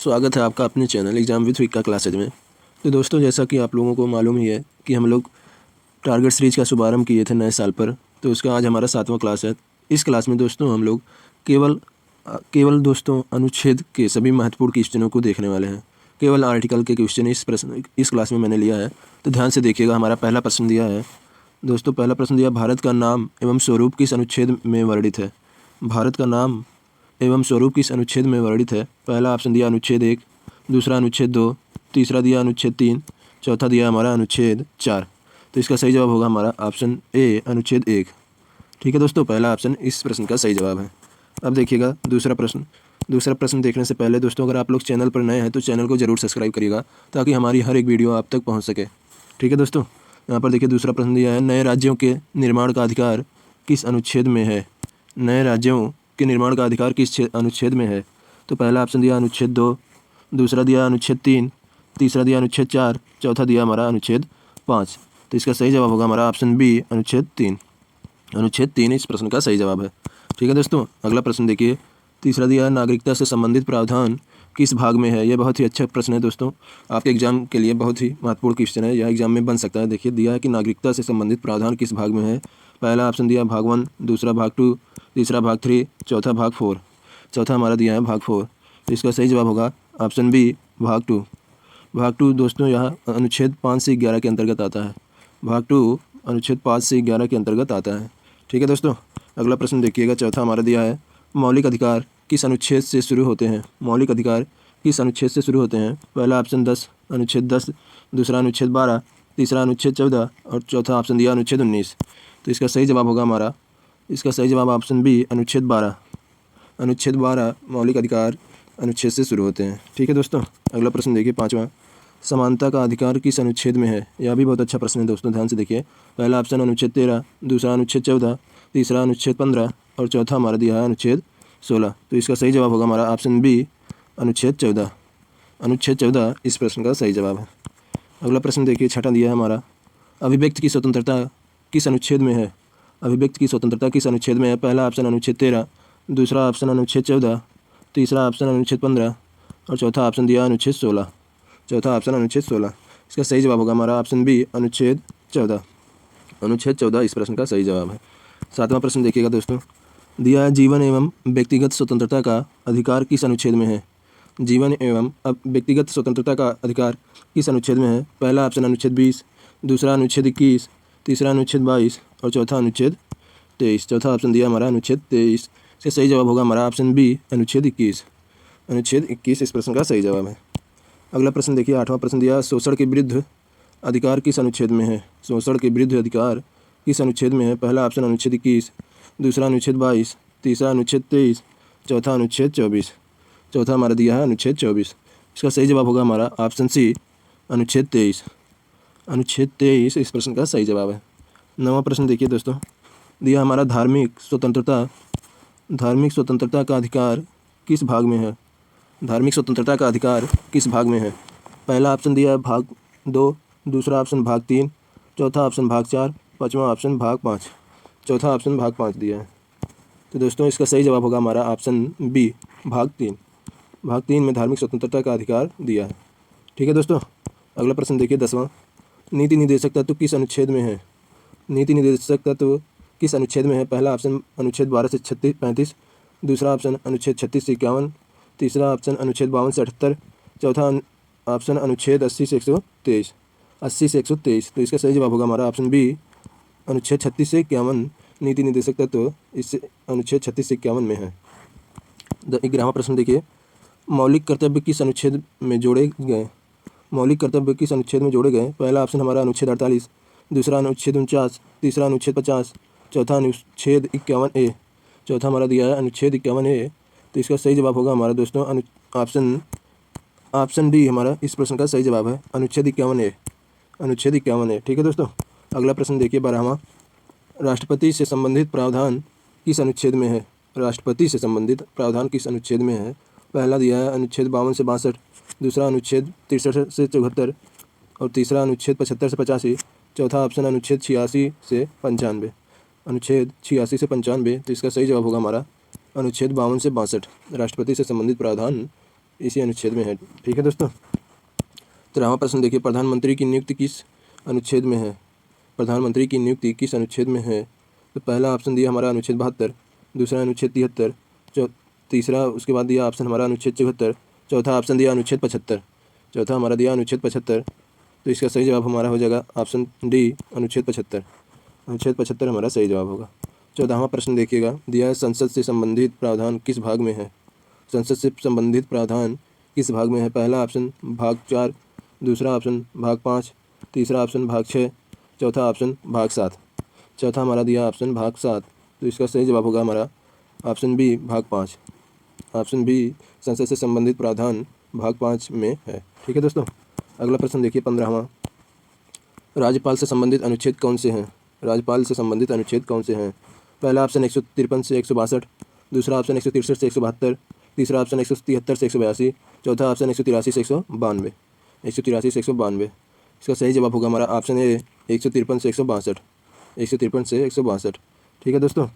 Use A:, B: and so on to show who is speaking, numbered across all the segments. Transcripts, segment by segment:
A: स्वागत है आपका अपने channel exam with Vikka classes में। तो दोस्तों, जैसा कि आप लोगों को मालूम ही है कि हम लोग टारगेट सीरीज का शुभारंभ किए थे नए साल पर। तो उसका आज हमारा 7वां क्लास है। इस क्लास में दोस्तों हम लोग केवल दोस्तों अनुच्छेद के सभी महत्वपूर्ण क्वेश्चनों को देखने वाले हैं। केवल आर्टिकल के क्वेश्चन इस क्लास में मैंने लिया है। तो ध्यान से देखिएगा। हमारा पहला प्रश्न दिया है दोस्तों, पहला प्रश्न दिया, भारत का नाम एवं स्वरूप किस अनुच्छेद में वर्णित है? भारत का नाम एवं स्वरूप किस अनुच्छेद में वर्णित है? पहला ऑप्शन दिया अनुच्छेद 1, दूसरा अनुच्छेद 2, तीसरा दिया अनुच्छेद 3, चौथा दिया हमारा अनुच्छेद 4। तो इसका सही जवाब होगा हमारा ऑप्शन ए, अनुच्छेद 1। ठीक है दोस्तों, पहला ऑप्शन इस प्रश्न का सही जवाब है। अब देखिएगा दूसरा प्रश्न। दूसरा प्रश्न देखने से पहले दोस्तों, अगर आप लोग चैनल पर नए हैं तो चैनल को ज़रूर सब्सक्राइब करिएगा ताकि हमारी हर एक वीडियो आप तक पहुँच सके। ठीक है दोस्तों, यहाँ पर देखिए दूसरा प्रश्न दिया है, नए राज्यों के निर्माण का अधिकार किस अनुच्छेद में है? नए राज्यों के निर्माण का अधिकार किस अनुच्छेद में है? तो पहला ऑप्शन दिया अनुच्छेद 2, दूसरा दिया अनुच्छेद 3, तीसरा दिया अनुच्छेद 4, चौथा दिया हमारा अनुच्छेद 5। तो इसका सही जवाब होगा हमारा ऑप्शन बी, अनुच्छेद 3। अनुच्छेद 3 इस प्रश्न का सही जवाब है। ठीक है दोस्तों, अगला प्रश्न देखिए। तीसरा दिया नागरिकता से संबंधित प्रावधान किस भाग में है? यह बहुत ही अच्छा प्रश्न है दोस्तों, आपके एग्जाम के लिए बहुत ही महत्वपूर्ण क्वेश्चन है। यह एग्जाम में बन सकता है। देखिए दिया है कि नागरिकता से संबंधित प्रावधान किस भाग में है। पहला ऑप्शन दिया भाग 1, दूसरा भाग 2, तीसरा भाग 3, चौथा भाग 4। चौथा हमारा दिया है भाग 4। तो इसका सही जवाब होगा ऑप्शन बी, भाग 2। भाग 2 दोस्तों यहाँ अनुच्छेद 5 से 11 के अंतर्गत आता है। भाग 2 अनुच्छेद 5 से 11 के अंतर्गत आता है। ठीक है दोस्तों, अगला प्रश्न देखिएगा। चौथा हमारा दिया है, मौलिक अधिकार किस अनुच्छेद से शुरू होते हैं? मौलिक अधिकार किस अनुच्छेद से शुरू होते हैं? पहला ऑप्शन 10, अनुच्छेद 10, दूसरा अनुच्छेद 12, तीसरा अनुच्छेद 14 और चौथा ऑप्शन दिया अनुच्छेद 19। तो इसका सही जवाब होगा हमारा, इसका सही जवाब ऑप्शन बी, अनुच्छेद 12। अनुच्छेद 12 मौलिक अधिकार अनुच्छेद से शुरू होते हैं। ठीक है दोस्तों, अगला प्रश्न देखिए पाँचवा, समानता का अधिकार किस अनुच्छेद में है? यह भी बहुत अच्छा प्रश्न है दोस्तों, ध्यान से देखिए। पहला ऑप्शन अनुच्छेद 13, दूसरा अनुच्छेद 14, तीसरा अनुच्छेद 15 और चौथा हमारा दिया है अनुच्छेद 16। तो इसका सही जवाब होगा हमारा ऑप्शन बी, अनुच्छेद 14। अनुच्छेद 14 इस प्रश्न का सही जवाब है। अगला प्रश्न देखिए, छठा दिया है हमारा, अभिव्यक्ति की स्वतंत्रता किस अनुच्छेद में है? अभिव्यक्ति की स्वतंत्रता किस अनुच्छेद में है? पहला ऑप्शन अनुच्छेद 13, दूसरा ऑप्शन अनुच्छेद 14, तीसरा ऑप्शन अनुच्छेद 15 और चौथा ऑप्शन दिया अनुच्छेद 16। चौथा ऑप्शन अनुच्छेद 16। इसका सही जवाब होगा हमारा ऑप्शन बी, अनुच्छेद 14। अनुच्छेद 14 इस प्रश्न का सही जवाब है। सातवां प्रश्न देखिएगा दोस्तों, दिया है जीवन एवं व्यक्तिगत स्वतंत्रता का अधिकार किस अनुच्छेद में है? जीवन एवं व्यक्तिगत स्वतंत्रता का अधिकार किस अनुच्छेद में है? पहला ऑप्शन अनुच्छेद 20, दूसरा अनुच्छेद 21, तीसरा अनुच्छेद 22 और चौथा अनुच्छेद 23। चौथा ऑप्शन दिया हमारा अनुच्छेद 23। इसका सही जवाब होगा हमारा ऑप्शन बी, अनुच्छेद 21। अनुच्छेद 21 इस प्रश्न का सही जवाब है। अगला प्रश्न देखिए, आठवां प्रश्न दिया, शोषण के विरुद्ध अधिकार किस अनुच्छेद में है? शोषण के विरुद्ध अधिकार किस अनुच्छेद में है? पहला ऑप्शन अनुच्छेद 21, दूसरा अनुच्छेद 22, तीसरा अनुच्छेद 23, चौथा अनुच्छेद 24। चौथा हमारा दिया है अनुच्छेद 24। इसका सही जवाब होगा हमारा ऑप्शन सी, अनुच्छेद 23। अनुच्छेद 23 इस प्रश्न का सही जवाब है। नवा प्रश्न देखिए दोस्तों, दिया हमारा धार्मिक स्वतंत्रता का अधिकार किस भाग में है? धार्मिक स्वतंत्रता का अधिकार किस भाग में है? पहला ऑप्शन दिया है भाग 2, दूसरा ऑप्शन भाग 3, चौथा ऑप्शन भाग 4, पाँचवा ऑप्शन भाग 5। चौथा ऑप्शन भाग 5 दिया है। तो दोस्तों इसका सही जवाब होगा हमारा ऑप्शन बी, भाग 3। भाग 3 में धार्मिक स्वतंत्रता का अधिकार दिया है। ठीक है दोस्तों, अगला प्रश्न देखिए 10वां, नीति निर्देशक तत्व किस अनुच्छेद में है? नीति निर्देशक तत्व किस अनुच्छेद में है? पहला ऑप्शन अनुच्छेद 12 से 35, दूसरा ऑप्शन अनुच्छेद 36 से 51, तीसरा ऑप्शन अनुच्छेद 52 से 78, चौथा ऑप्शन अनुच्छेद 80 से 123। 80 से 123। तो इसका सही जवाब होगा हमारा ऑप्शन बी, अनुच्छेद 36 से 51 नीति निर्देशक तत्व इस अनुच्छेद 36 से 51 में है। 11वां प्रश्न देखिए, मौलिक कर्तव्य किस अनुच्छेद में जोड़े गए? मौलिक कर्तव्य किस अनुच्छेद में जोड़े गए? पहला ऑप्शन हमारा अनुच्छेद 48, दूसरा अनुच्छेद 49, तीसरा अनुच्छेद 50, चौथा अनुच्छेद 51A। चौथा हमारा दिया है अनुच्छेद 51A। तो इसका सही जवाब होगा हमारा दोस्तों ऑप्शन डी हमारा इस प्रश्न का सही जवाब है, अनुच्छेद 51A। अनुच्छेद 51A। ठीक है दोस्तों, अगला प्रश्न देखिए 12वां, राष्ट्रपति से संबंधित प्रावधान किस अनुच्छेद में है? राष्ट्रपति से संबंधित प्रावधान किस अनुच्छेद में है? पहला दिया है अनुच्छेद 52 से 62, दूसरा अनुच्छेद 63 से 74 और तीसरा अनुच्छेद 75 से 85। चौथा ऑप्शन अनुच्छेद 86 से 95। अनुच्छेद 86 से 95। तो इसका सही जवाब होगा हमारा अनुच्छेद 52 से 62। राष्ट्रपति से संबंधित प्रावधान इसी अनुच्छेद में है। ठीक है दोस्तों। 13वां प्रश्न देखिए, प्रधानमंत्री की नियुक्ति किस अनुच्छेद में है? प्रधानमंत्री की नियुक्ति किस अनुच्छेद में है? तो पहला ऑप्शन दिया हमारा अनुच्छेद 72, दूसरा अनुच्छेद 73, तीसरा उसके बाद दिया ऑप्शन हमारा अनुच्छेद 74, चौथा ऑप्शन दिया अनुच्छेद 75। चौथा हमारा दिया अनुच्छेद 75, तो इसका सही जवाब हमारा हो जाएगा ऑप्शन डी, अनुच्छेद 75। अनुच्छेद 75 हमारा सही जवाब होगा। 14वां प्रश्न देखिएगा, दिया है संसद से संबंधित प्रावधान किस भाग में है? संसद से संबंधित प्रावधान किस भाग में है? पहला ऑप्शन भाग 4, दूसरा ऑप्शन भाग 5, तीसरा ऑप्शन भाग 6, चौथा ऑप्शन भाग 7। चौथा हमारा दिया ऑप्शन भाग 7, तो इसका सही जवाब होगा हमारा ऑप्शन बी, भाग 5। ऑप्शन बी, संसद से संबंधित प्रावधान भाग 5 में है। ठीक है दोस्तों। अगला प्रश्न देखिए, 15वां, राज्यपाल से संबंधित अनुच्छेद कौन से हैं? राज्यपाल से संबंधित अनुच्छेद कौन से हैं? पहला ऑप्शन 153 से 162, दूसरा ऑप्शन 163 से 172, तीसरा ऑप्शन 173 से 182, चौथा ऑप्शन 183 से 192। 183 से 192, इसका सही जवाब होगा हमारा ऑप्शन ए, 153 से 162। 153 से 162। ठीक है दोस्तों।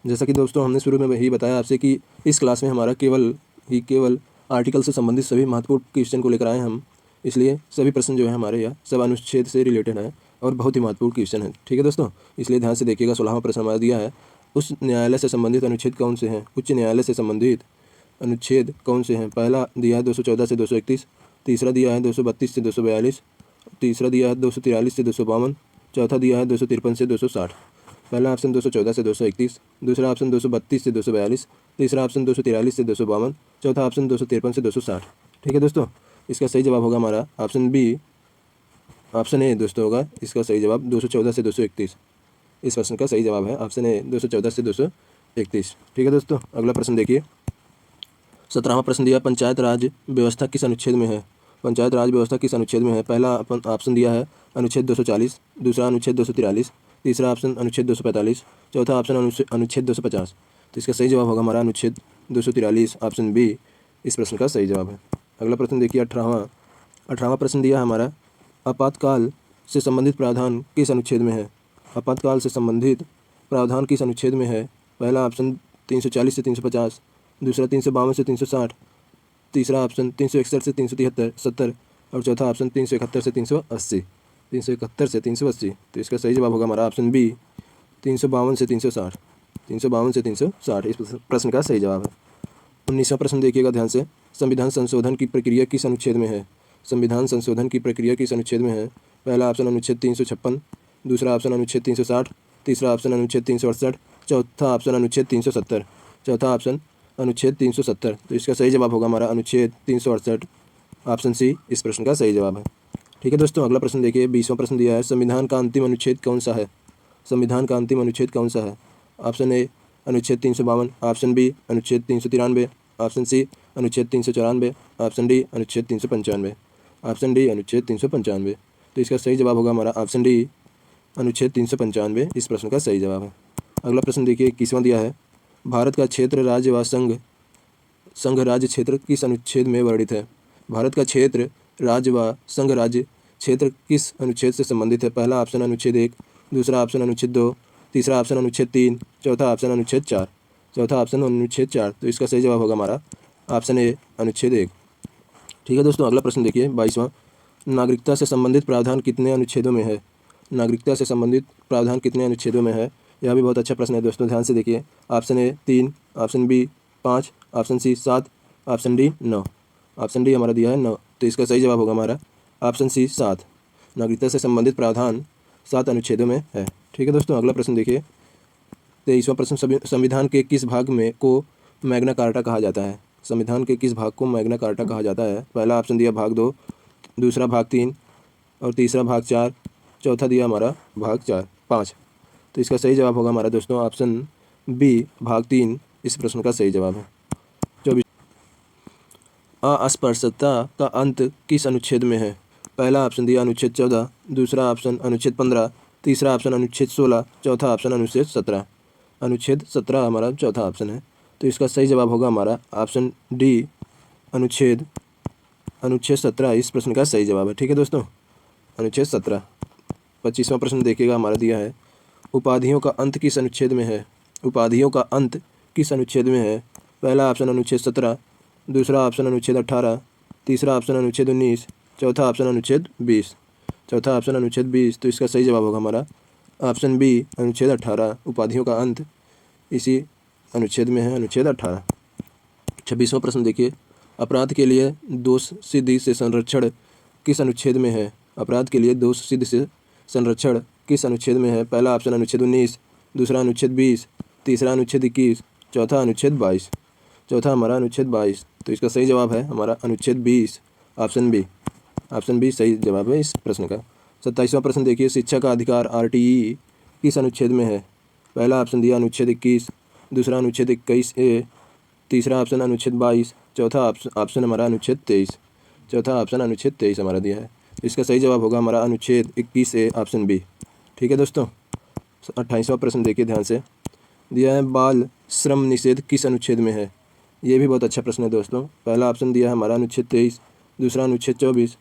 A: जैसा कि दोस्तों हमने शुरू में ही बताया आपसे कि इस क्लास में हमारा केवल आर्टिकल से संबंधित सभी महत्वपूर्ण क्वेश्चन को लेकर आए हम, इसलिए सभी प्रश्न जो है हमारे यहाँ सब अनुच्छेद से रिलेटेड है और बहुत ही महत्वपूर्ण क्वेश्चन है। ठीक है दोस्तों, इसलिए ध्यान से देखिएगा। 16वां प्रश्न हमारा दिया है, उच्च न्यायालय से संबंधित अनुच्छेद कौन से हैं? उच्च न्यायालय से संबंधित अनुच्छेद कौन से हैं? पहला दिया है 214 से 231, तीसरा दिया है 232 से 242, तीसरा दिया है 243 से 252, चौथा दिया है 253 से 260। पहला ऑप्शन 214 से 231, दूसरा ऑप्शन 232 से 242, तीसरा ऑप्शन 243 से 252, चौथा ऑप्शन 253 से 260। ठीक है दोस्तों, इसका सही जवाब होगा हमारा ऑप्शन बी, ऑप्शन ए दोस्तों होगा इसका सही जवाब 214 से 231। इस प्रश्न का सही जवाब है ऑप्शन ए, 214 से 231। ठीक है दोस्तों। अगला प्रश्न देखिए, 17वां प्रश्न दिया, पंचायत राज व्यवस्था किस अनुच्छेद में है? पंचायत राज व्यवस्था किस अनुच्छेद में है? पहला ऑप्शन दिया है अनुच्छेद 240, दूसरा अनुच्छेद 243, तीसरा ऑप्शन अनुच्छेद 245, चौथा ऑप्शन अनुच्छेद 250। तो इसका सही जवाब होगा हमारा अनुच्छेद 243, ऑप्शन बी इस प्रश्न का सही जवाब है। अगला प्रश्न देखिए, 18वां प्रश्न दिया हमारा, आपातकाल से संबंधित प्रावधान किस अनुच्छेद में है? आपातकाल से संबंधित प्रावधान किस अनुच्छेद में है? पहला ऑप्शन 340 से 350, दूसरा 352 से 360, तीसरा ऑप्शन 361 से 370 और चौथा ऑप्शन 371 से 380। 371 से 380, तो इसका सही जवाब होगा हमारा ऑप्शन बी, 352 से 360। 352 से 360 इस प्रश्न का सही जवाब है। 19वां प्रश्न देखिएगा ध्यान से, संविधान संशोधन की प्रक्रिया किस अनुच्छेद में है? संविधान संशोधन की प्रक्रिया किस अनुच्छेद में है? पहला ऑप्शन अनुच्छेद 356, दूसरा ऑप्शन अनुच्छेद 360, तीसरा ऑप्शन अनुच्छेद 368, चौथा ऑप्शन अनुच्छेद 370, चौथा ऑप्शन अनुच्छेद 370। तो इसका सही जवाब होगा हमारा अनुच्छेद 368, ऑप्शन सी इस प्रश्न का सही जवाब है। ठीक है दोस्तों। अगला प्रश्न देखिए, 20वां प्रश्न दिया है, संविधान का अंतिम अनुच्छेद कौन सा है? संविधान का अंतिम अनुच्छेद कौन सा है? ऑप्शन ए अनुच्छेद 352, ऑप्शन बी अनुच्छेद 393, ऑप्शन सी अनुच्छेद 394, ऑप्शन डी अनुच्छेद 395। ऑप्शन डी अनुच्छेद 395, तो इसका सही जवाब होगा हमारा ऑप्शन डी, अनुच्छेद 395 इस प्रश्न का सही जवाब है। अगला प्रश्न देखिए, 21वां दिया है, भारत का क्षेत्र राज्य व संघ राज्य क्षेत्र किस अनुच्छेद में वर्णित है? भारत का क्षेत्र राज्य व संघ राज्य क्षेत्र किस अनुच्छेद से संबंधित है? पहला ऑप्शन अनुच्छेद 1, दूसरा ऑप्शन अनुच्छेद 2, तीसरा ऑप्शन अनुच्छेद 3, चौथा ऑप्शन अनुच्छेद 4। चौथा ऑप्शन अनुच्छेद 4, तो इसका सही जवाब होगा हमारा ऑप्शन ए, अनुच्छेद 1। ठीक है दोस्तों। अगला प्रश्न देखिए, 22वां, नागरिकता से संबंधित प्रावधान कितने अनुच्छेदों में है? नागरिकता से संबंधित प्रावधान कितने अनुच्छेदों में है? यह भी बहुत अच्छा प्रश्न है दोस्तों, ध्यान से देखिए। Option A 3, option B 5, option C 7, option D 9। Option D हमारा दिया है 9, तो इसका सही जवाब होगा हमारा ऑप्शन सी 7। नागरिकता से संबंधित प्रावधान 7 अनुच्छेदों में है। ठीक है दोस्तों। अगला प्रश्न देखिए, 23वां प्रश्न, संविधान के किस भाग में को मैग्ना कार्टा कहा जाता है? संविधान के किस भाग को मैग्ना कार्टा कहा जाता है? पहला ऑप्शन दिया भाग 2, दूसरा भाग 3 और तीसरा भाग 4, चौथा दिया हमारा भाग 5। तो इसका सही जवाब होगा हमारा दोस्तों ऑप्शन बी, भाग 3 इस प्रश्न का सही जवाब है। 24, अस्पृश्यता का अंत किस अनुच्छेद में है? पहला ऑप्शन दिया अनुच्छेद 14, दूसरा ऑप्शन अनुच्छेद 15, तीसरा ऑप्शन अनुच्छेद 16, चौथा ऑप्शन अनुच्छेद 17। अनुच्छेद 17 हमारा चौथा ऑप्शन है, तो इसका सही जवाब होगा हमारा ऑप्शन डी, अनुच्छेद 17 इस प्रश्न का सही जवाब है। ठीक है दोस्तों, अनुच्छेद 17। 25वां प्रश्न देखिएगा, हमारा दिया है, उपाधियों का अंत किस अनुच्छेद में है? उपाधियों का अंत किस अनुच्छेद में है? पहला ऑप्शन अनुच्छेद 17, दूसरा ऑप्शन अनुच्छेद 18, तीसरा ऑप्शन अनुच्छेद 19, चौथा ऑप्शन अनुच्छेद 20। चौथा ऑप्शन अनुच्छेद 20, तो इसका सही जवाब होगा हमारा ऑप्शन बी अनुच्छेद 18। उपाधियों का अंत इसी अनुच्छेद में है, अनुच्छेद 18। 26वां प्रश्न देखिए, अपराध के लिए दोष सिद्धि से संरक्षण किस अनुच्छेद में है? अपराध के लिए दोष सिद्धि से संरक्षण किस अनुच्छेद में है? पहला ऑप्शन अनुच्छेद 19, दूसरा अनुच्छेद 20, तीसरा अनुच्छेद 21, चौथा अनुच्छेद 22। चौथा हमारा अनुच्छेद 22, तो इसका सही जवाब है हमारा अनुच्छेद 20, ऑप्शन बी। ऑप्शन बी सही जवाब है इस प्रश्न का। 27वां प्रश्न देखिए, शिक्षा का अधिकार RTE किस अनुच्छेद में है? पहला ऑप्शन दिया अनुच्छेद 21, दूसरा अनुच्छेद 21A, तीसरा ऑप्शन अनुच्छेद 22, चौथा ऑप्शन हमारा अनुच्छेद 23। चौथा ऑप्शन अनुच्छेद 23 हमारा दिया है। इसका सही जवाब होगा हमारा अनुच्छेद 21A, ऑप्शन बी। ठीक है दोस्तों। 28वां प्रश्न देखिए ध्यान से, दिया है बाल श्रम निषेध किस अनुच्छेद में है? ये भी बहुत अच्छा प्रश्न है दोस्तों। पहला ऑप्शन दिया है हमारा अनुच्छेद 23, दूसरा अनुच्छेद 24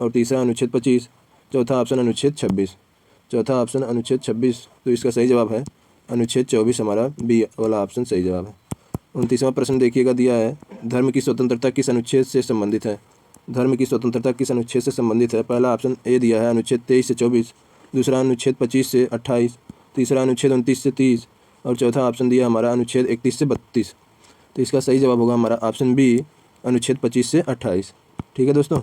A: और तीसरा अनुच्छेद 25, चौथा ऑप्शन अनुच्छेद 26। चौथा ऑप्शन अनुच्छेद 26, तो इसका सही जवाब है अनुच्छेद 24, हमारा बी वाला ऑप्शन सही जवाब है। 29वां प्रश्न देखिएगा, दिया है धर्म की स्वतंत्रता किस अनुच्छेद से संबंधित है? धर्म की स्वतंत्रता किस अनुच्छेद से संबंधित है? पहला ऑप्शन ए दिया है अनुच्छेद 23 से 24, दूसरा अनुच्छेद 25 से 28, तीसरा अनुच्छेद 29 से 30 और चौथा ऑप्शन दिया हमारा अनुच्छेद 31 से 32। तो इसका सही जवाब होगा हमारा ऑप्शन बी, अनुच्छेद 25 से 28। ठीक है दोस्तों।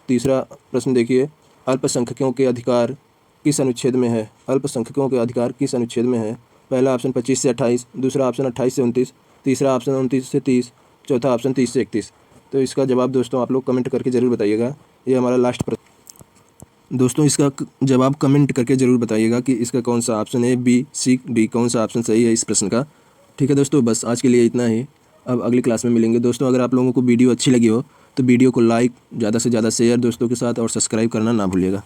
A: तीसरा प्रश्न देखिए, अल्पसंख्यकों के अधिकार किस अनुच्छेद में है? अल्पसंख्यकों के अधिकार किस अनुच्छेद में है? पहला ऑप्शन 25 से 28, दूसरा ऑप्शन 28 से 29, तीसरा ऑप्शन 29 से 30, चौथा ऑप्शन 30 से 31। तो इसका जवाब दोस्तों आप लोग कमेंट करके ज़रूर बताइएगा। ये हमारा लास्ट प्रश्न दोस्तों, इसका जवाब कमेंट करके ज़रूर बताइएगा कि इसका कौन सा ऑप्शन है, बी, सी, डी, कौन सा ऑप्शन सही है इस प्रश्न का। ठीक है दोस्तों, बस आज के लिए इतना ही। अब अगली क्लास में मिलेंगे दोस्तों। अगर आप लोगों को वीडियो अच्छी लगी हो तो वीडियो को लाइक, ज़्यादा से ज़्यादा शेयर दोस्तों के साथ और सब्सक्राइब करना ना भूलिएगा।